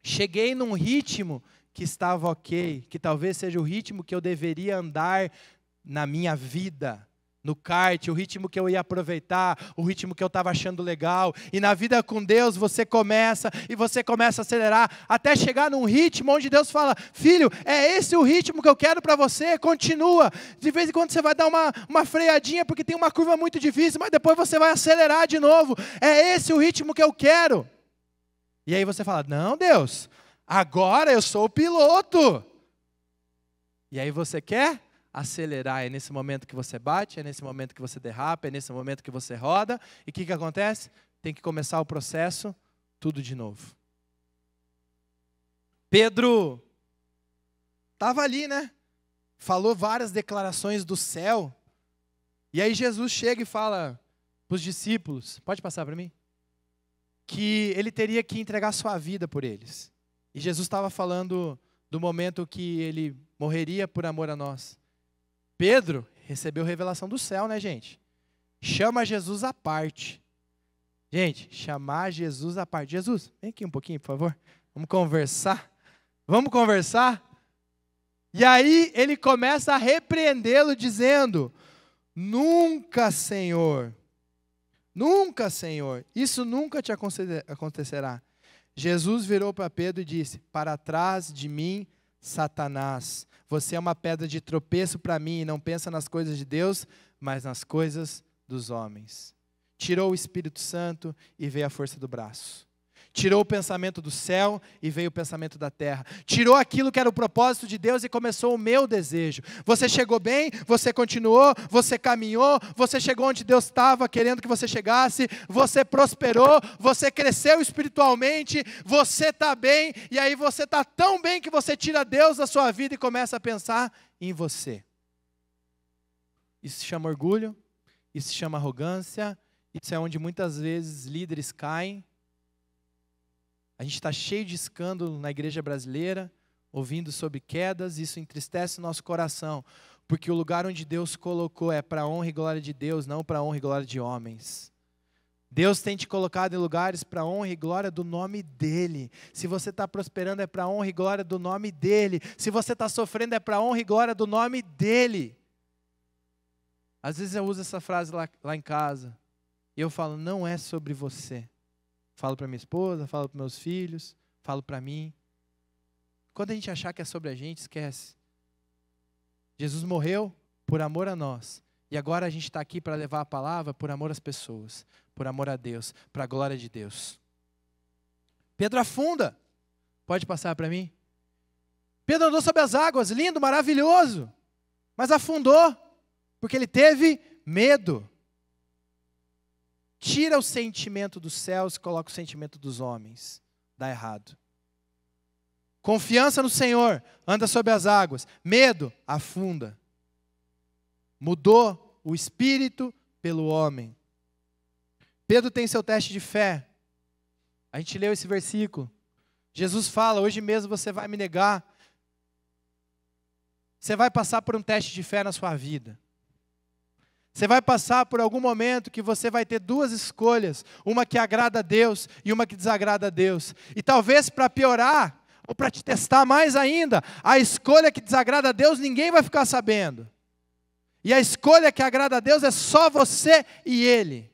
Cheguei num ritmo que estava ok, que talvez seja o ritmo que eu deveria andar na minha vida, no kart, o ritmo que eu ia aproveitar, o ritmo que eu estava achando legal. E na vida com Deus você começa a acelerar, até chegar num ritmo onde Deus fala, filho, é esse o ritmo que eu quero para você, continua. De vez em quando você vai dar uma freadinha, porque tem uma curva muito difícil, mas depois você vai acelerar de novo. É esse o ritmo que eu quero. E aí você fala, não, Deus, agora eu sou o piloto. E aí você quer acelerar, é nesse momento que você bate, é nesse momento que você derrapa, é nesse momento que você roda. E o que acontece? Tem que começar o processo tudo de novo. Pedro estava ali, né? Falou várias declarações do céu. E aí Jesus chega e fala para os discípulos, pode passar para mim? Que ele teria que entregar sua vida por eles. E Jesus estava falando do momento que ele morreria por amor a nós. Pedro recebeu revelação do céu, né, gente? Chama Jesus à parte. Gente, chamar Jesus à parte. Jesus, vem aqui um pouquinho, por favor. Vamos conversar. Vamos conversar? E aí ele começa a repreendê-lo, dizendo, nunca, Senhor, isso nunca te acontecerá. Jesus virou para Pedro e disse, para trás de mim, Satanás, você é uma pedra de tropeço para mim e não pensa nas coisas de Deus, mas nas coisas dos homens. Tirou o Espírito Santo e veio a força do braço. Tirou o pensamento do céu e veio o pensamento da terra. Tirou aquilo que era o propósito de Deus e começou o meu desejo. Você chegou bem, você continuou, você caminhou, você chegou onde Deus estava querendo que você chegasse, você prosperou, você cresceu espiritualmente, você está bem, e aí você está tão bem que você tira Deus da sua vida e começa a pensar em você. Isso se chama orgulho, isso se chama arrogância, isso é onde muitas vezes líderes caem. A gente está cheio de escândalo na igreja brasileira, ouvindo sobre quedas, isso entristece o nosso coração, porque o lugar onde Deus colocou é para a honra e glória de Deus, não para a honra e glória de homens. Deus tem te colocado em lugares para a honra e glória do nome dEle. Se você está prosperando é para a honra e glória do nome dEle. Se você está sofrendo é para a honra e glória do nome dEle. Às vezes eu uso essa frase lá em casa, e eu falo, não é sobre você. Falo para minha esposa, falo para meus filhos, falo para mim. Quando a gente achar que é sobre a gente, esquece. Jesus morreu por amor a nós. E agora a gente está aqui para levar a palavra por amor às pessoas, por amor a Deus, para a glória de Deus. Pedro afunda. Pode passar para mim? Pedro andou sobre as águas, lindo, maravilhoso. Mas afundou, porque ele teve medo. Tira o sentimento dos céus e coloca o sentimento dos homens. Dá errado. Confiança no Senhor, anda sobre as águas. Medo, afunda. Mudou o espírito pelo homem. Pedro tem seu teste de fé. A gente leu esse versículo. Jesus fala, hoje mesmo você vai me negar. Você vai passar por um teste de fé na sua vida. Você vai passar por algum momento que você vai ter duas escolhas, uma que agrada a Deus e uma que desagrada a Deus. E talvez para piorar, ou para te testar mais ainda, a escolha que desagrada a Deus ninguém vai ficar sabendo. E a escolha que agrada a Deus é só você e Ele.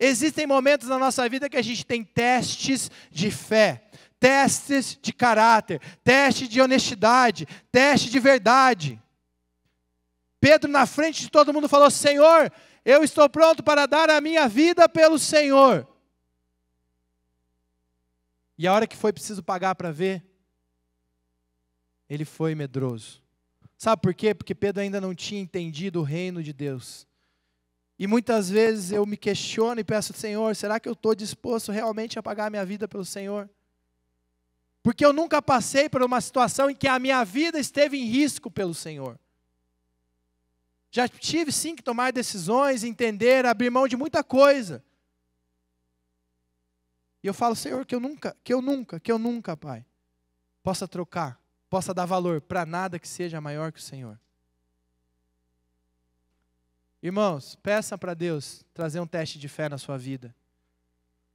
Existem momentos na nossa vida que a gente tem testes de fé, testes de caráter, teste de honestidade, teste de verdade. Pedro, na frente de todo mundo, falou, Senhor, eu estou pronto para dar a minha vida pelo Senhor. E a hora que foi preciso pagar para ver, ele foi medroso. Sabe por quê? Porque Pedro ainda não tinha entendido o reino de Deus. E muitas vezes eu me questiono e peço, Senhor, será que eu estou disposto realmente a pagar a minha vida pelo Senhor? Porque eu nunca passei por uma situação em que a minha vida esteve em risco pelo Senhor. Já tive sim que tomar decisões, entender, abrir mão de muita coisa. E eu falo, Senhor, que eu nunca, Pai, possa trocar, possa dar valor para nada que seja maior que o Senhor. Irmãos, peçam para Deus trazer um teste de fé na sua vida.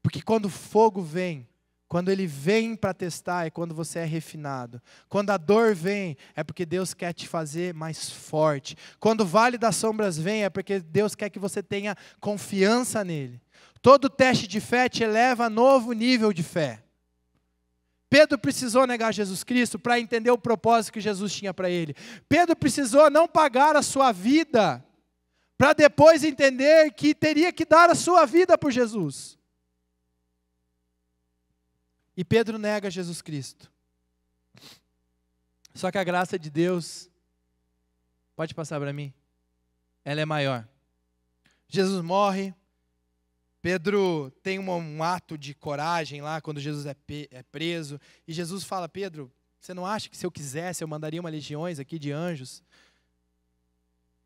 Porque quando o fogo vem, quando ele vem para testar, é quando você é refinado. Quando a dor vem, é porque Deus quer te fazer mais forte. Quando o vale das sombras vem, é porque Deus quer que você tenha confiança nele. Todo teste de fé te eleva a novo nível de fé. Pedro precisou negar Jesus Cristo para entender o propósito que Jesus tinha para ele. Pedro precisou não pagar a sua vida, para depois entender que teria que dar a sua vida por Jesus. E Pedro nega Jesus Cristo. Só que a graça de Deus, pode passar para mim, ela é maior. Jesus morre, Pedro tem um ato de coragem lá, quando Jesus é preso, e Jesus fala, Pedro, você não acha que se eu quisesse, eu mandaria uma legiões aqui de anjos?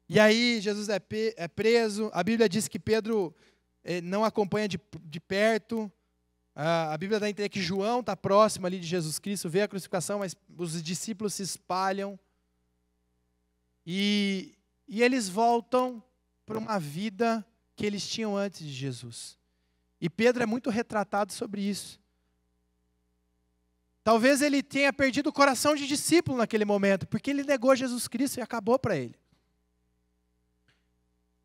E aí Jesus é preso, a Bíblia diz que Pedro não acompanha de perto. A Bíblia dá a entender que João está próximo ali de Jesus Cristo, vê a crucificação, mas os discípulos se espalham. E eles voltam para uma vida que eles tinham antes de Jesus. E Pedro é muito retratado sobre isso. Talvez ele tenha perdido o coração de discípulo naquele momento, porque ele negou Jesus Cristo e acabou para ele.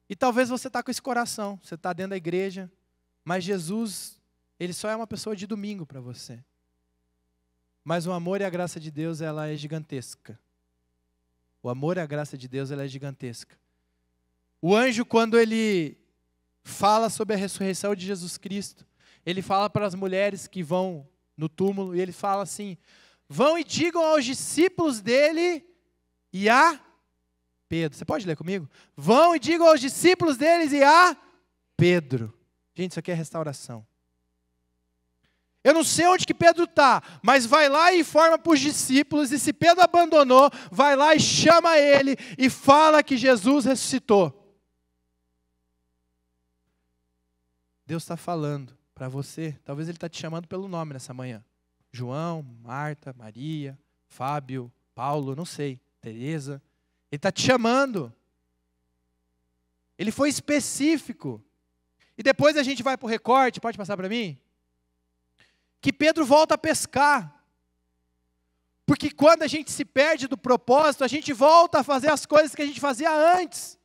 E talvez você está com esse coração, você está dentro da igreja, mas Jesus, ele só é uma pessoa de domingo para você. Mas o amor e a graça de Deus, ela é gigantesca. O amor e a graça de Deus, ela é gigantesca. O anjo, quando ele fala sobre a ressurreição de Jesus Cristo, ele fala para as mulheres que vão no túmulo, e ele fala assim: vão e digam aos discípulos dele e a Pedro. Você pode ler comigo? Vão e digam aos discípulos deles e a Pedro. Gente, isso aqui é restauração. Eu não sei onde que Pedro está, mas vai lá e informa para os discípulos, e se Pedro abandonou, vai lá e chama ele e fala que Jesus ressuscitou. Deus está falando para você, talvez Ele está te chamando pelo nome nessa manhã. João, Marta, Maria, Fábio, Paulo, não sei, Teresa. Ele está te chamando. Ele foi específico. E depois a gente vai para o recorte, pode passar para mim? Que Pedro volta a pescar. Porque quando a gente se perde do propósito, a gente volta a fazer as coisas que a gente fazia antes.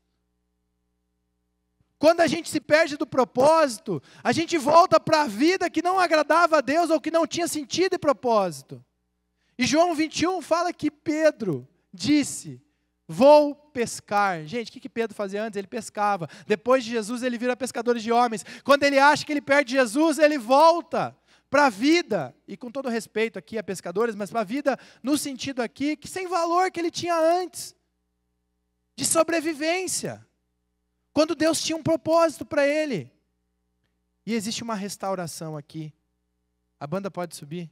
Quando a gente se perde do propósito, a gente volta para a vida que não agradava a Deus ou que não tinha sentido e propósito. E João 21 fala que Pedro disse: vou pescar. Gente, o que Pedro fazia antes? Ele pescava. Depois de Jesus, ele vira pescador de homens. Quando ele acha que ele perde Jesus, ele volta para a vida, e com todo respeito aqui a pescadores, mas para a vida no sentido aqui, que sem valor que ele tinha antes, de sobrevivência, quando Deus tinha um propósito para ele. E existe uma restauração aqui, a banda pode subir,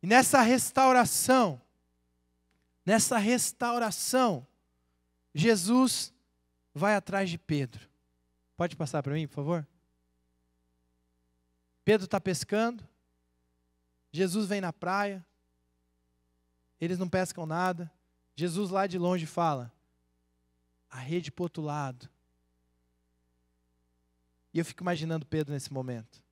e nessa restauração, Jesus vai atrás de Pedro. Pode passar para mim, por favor? Pedro está pescando, Jesus vem na praia, eles não pescam nada, Jesus lá de longe fala: a rede para o outro lado. E eu fico imaginando Pedro nesse momento.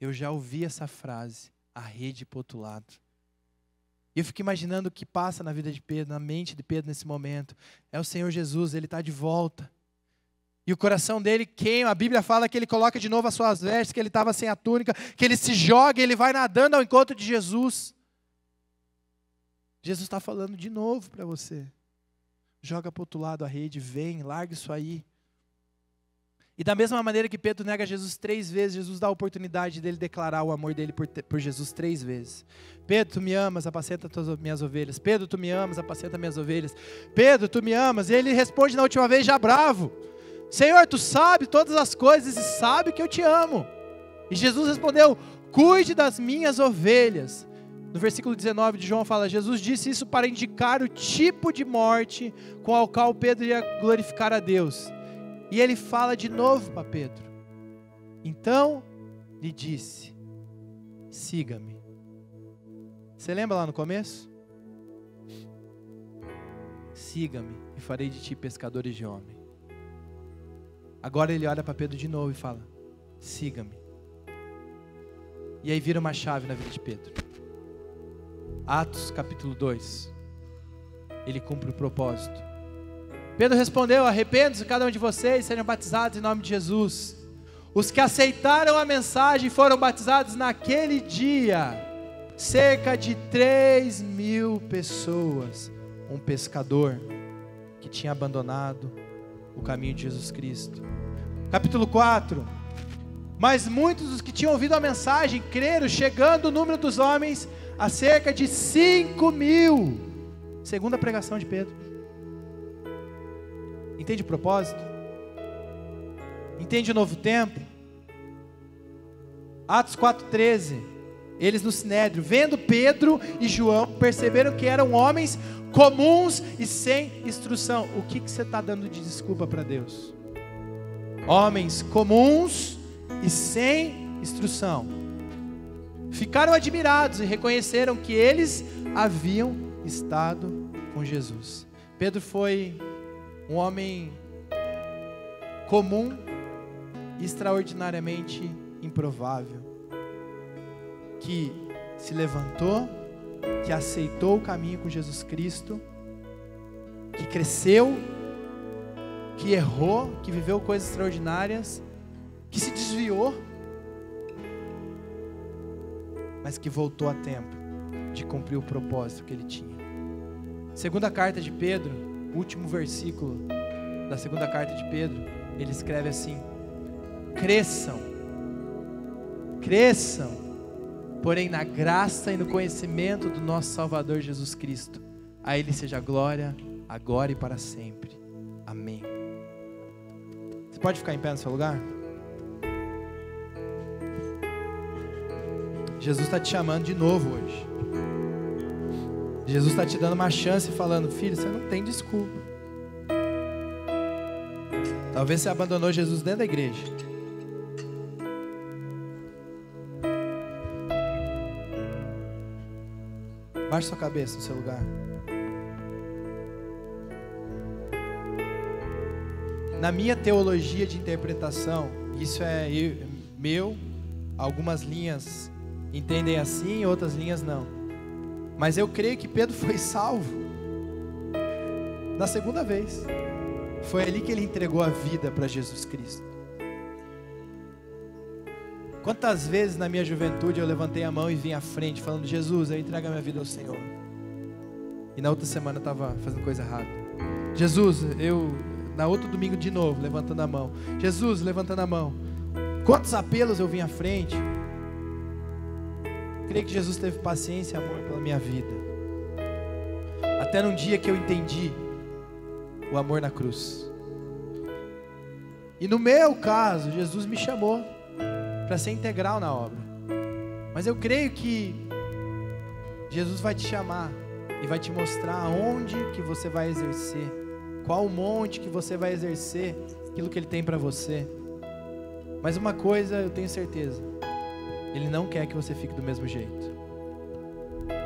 Eu já ouvi essa frase, a rede para o outro lado. E eu fico imaginando o que passa na vida de Pedro, na mente de Pedro nesse momento. É o Senhor Jesus, Ele está de volta. E o coração dele queima, a Bíblia fala que ele coloca de novo as suas vestes, que ele estava sem a túnica, que ele se joga e ele vai nadando ao encontro de Jesus. Jesus está falando de novo para você. Joga para o outro lado a rede, vem, larga isso aí. E da mesma maneira que Pedro nega Jesus 3 vezes, Jesus dá a oportunidade dele declarar o amor dele por Jesus 3 vezes. Pedro, tu me amas, apacenta as minhas ovelhas. Pedro, tu me amas, apacenta minhas ovelhas. Pedro, tu me amas. E ele responde na última vez já bravo: Senhor, tu sabe todas as coisas e sabe que eu te amo. E Jesus respondeu: cuide das minhas ovelhas. No versículo 19 de João fala: Jesus disse isso para indicar o tipo de morte com a qual Pedro ia glorificar a Deus. E ele fala de novo para Pedro. Então lhe disse: siga-me. Você lembra lá no começo? Siga-me e farei de ti pescadores de homem. Agora ele olha para Pedro de novo e fala: siga-me. E aí vira uma chave na vida de Pedro. Atos capítulo 2. Ele cumpre o propósito. Pedro respondeu: arrependam-se cada um de vocês, sejam batizados em nome de Jesus. Os que aceitaram a mensagem foram batizados naquele dia. Cerca de 3.000 pessoas. Um pescador que tinha abandonado o caminho de Jesus Cristo. Capítulo 4. Mas muitos dos que tinham ouvido a mensagem creram, chegando o número dos homens a cerca de 5.000. Segunda pregação de Pedro. Entende o propósito? Entende o novo tempo? Atos 4,13. Eles no Sinédrio, vendo Pedro e João, perceberam que eram homens comuns e sem instrução. O que você está dando de desculpa para Deus? Homens comuns e sem instrução. Ficaram admirados e reconheceram que eles haviam estado com Jesus. Pedro foi um homem comum e extraordinariamente improvável, que se levantou, que aceitou o caminho com Jesus Cristo, que cresceu, que errou, que viveu coisas extraordinárias, que se desviou, mas que voltou a tempo de cumprir o propósito que ele tinha. Segunda carta de Pedro, último versículo da segunda carta de Pedro, ele escreve assim: cresçam cresçam, porém na graça e no conhecimento do nosso Salvador Jesus Cristo. A Ele seja a glória, agora e para sempre. Amém. Você pode ficar em pé no seu lugar? Jesus está te chamando de novo hoje. Jesus está te dando uma chance falando: filho, você não tem desculpa. Talvez você abandonou Jesus dentro da igreja. Baixe sua cabeça no seu lugar. Na minha teologia de interpretação, isso é meu, algumas linhas entendem assim, outras linhas não. Mas eu creio que Pedro foi salvo na segunda vez. Foi ali que ele entregou a vida para Jesus Cristo. Quantas vezes na minha juventude eu levantei a mão e vim à frente falando: Jesus, eu entrego a minha vida ao Senhor. E na outra semana eu estava fazendo coisa errada. Jesus, na outro domingo de novo, levantando a mão. Jesus, levantando a mão. Quantos apelos eu vim à frente. Creio que Jesus teve paciência e amor pela minha vida. Até num dia que eu entendi o amor na cruz. E no meu caso, Jesus me chamou para ser integral na obra. Mas eu creio que Jesus vai te chamar e vai te mostrar onde que você vai exercer, qual o monte que você vai exercer aquilo que Ele tem para você. Mas uma coisa eu tenho certeza: Ele não quer que você fique do mesmo jeito.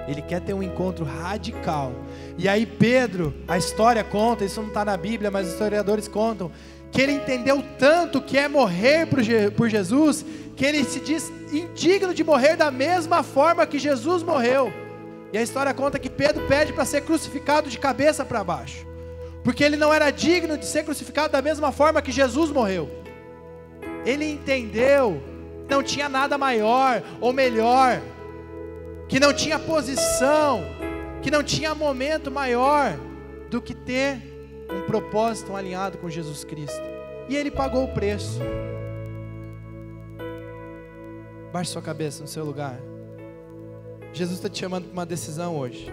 Ele quer ter um encontro radical. E aí Pedro, a história conta, isso não está na Bíblia, mas os historiadores contam, que ele entendeu tanto que é morrer por Jesus, que ele se diz indigno de morrer da mesma forma que Jesus morreu. E a história conta que Pedro pede para ser crucificado de cabeça para baixo, porque ele não era digno de ser crucificado da mesma forma que Jesus morreu. Ele entendeu que não tinha nada maior ou melhor, que não tinha posição, que não tinha momento maior do que ter um propósito alinhado com Jesus Cristo. E Ele pagou o preço. Baixe sua cabeça no seu lugar. Jesus está te chamando para uma decisão hoje.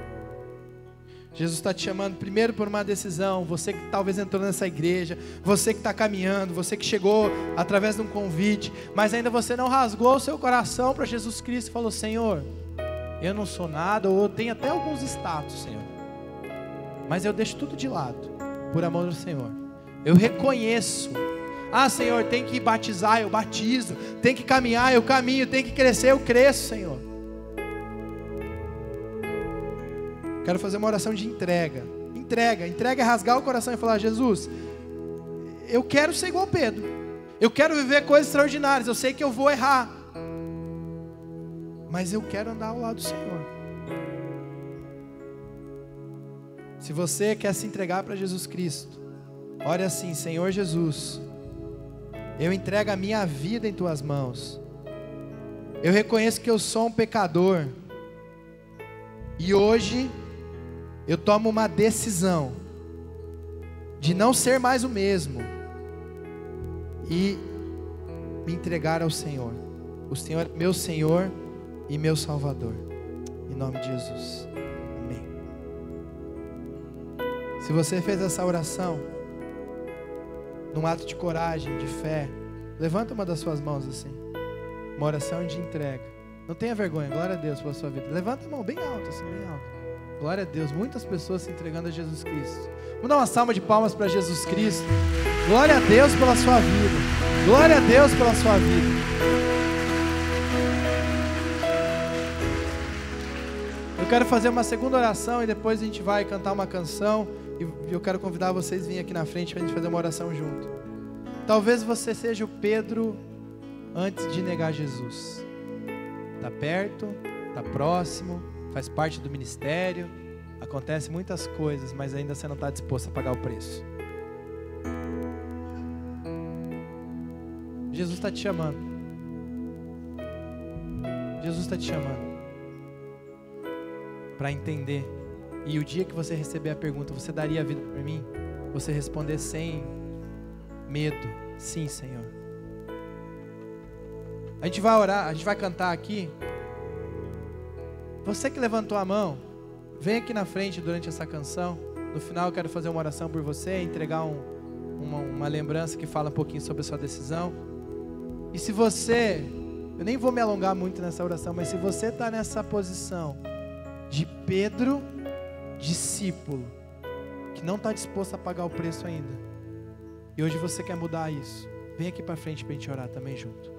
Jesus está te chamando primeiro por uma decisão. Você que talvez entrou nessa igreja, você que está caminhando, você que chegou através de um convite, mas ainda você não rasgou o seu coração para Jesus Cristo e falou: Senhor, eu não sou nada, ou eu tenho até alguns status, Senhor, mas eu deixo tudo de lado, por amor do Senhor. Eu reconheço: ah, Senhor, tem que batizar, eu batizo, tem que caminhar, eu caminho, tem que crescer, eu cresço, Senhor. Quero fazer uma oração de entrega. Entrega é rasgar o coração e falar: Jesus, eu quero ser igual Pedro, eu quero viver coisas extraordinárias, eu sei que eu vou errar, mas eu quero andar ao lado do Senhor. Se você quer se entregar para Jesus Cristo, ore assim: Senhor Jesus, eu entrego a minha vida em Tuas mãos. Eu reconheço que eu sou um pecador, e hoje eu tomo uma decisão de não ser mais o mesmo e me entregar ao Senhor. O Senhor é meu Senhor e meu Salvador. Em nome de Jesus. Amém. Se você fez essa oração num ato de coragem, de fé, levanta uma das suas mãos assim. Uma oração de entrega. Não tenha vergonha. Glória a Deus pela sua vida. Levanta a mão bem alto, assim, bem alto. Glória a Deus. Muitas pessoas se entregando a Jesus Cristo. Vamos dar uma salva de palmas para Jesus Cristo. Glória a Deus pela sua vida. Glória a Deus pela sua vida. Eu quero fazer uma segunda oração e depois a gente vai cantar uma canção. E eu quero convidar vocês a virem aqui na frente para a gente fazer uma oração junto. Talvez você seja o Pedro antes de negar Jesus. Está perto, está próximo, faz parte do ministério, acontece muitas coisas, mas ainda você não está disposto a pagar o preço. Jesus está te chamando. Jesus está te chamando para entender. E o dia que você receber a pergunta: você daria a vida por mim? Você responder sem medo: sim, Senhor. A gente vai orar, a gente vai cantar aqui. Você que levantou a mão, vem aqui na frente durante essa canção. No final eu quero fazer uma oração por você, entregar uma lembrança que fala um pouquinho sobre a sua decisão. E se você, eu nem vou me alongar muito nessa oração, mas se você está nessa posição de Pedro, discípulo, que não está disposto a pagar o preço ainda, e hoje você quer mudar isso, vem aqui para frente para a gente orar também junto.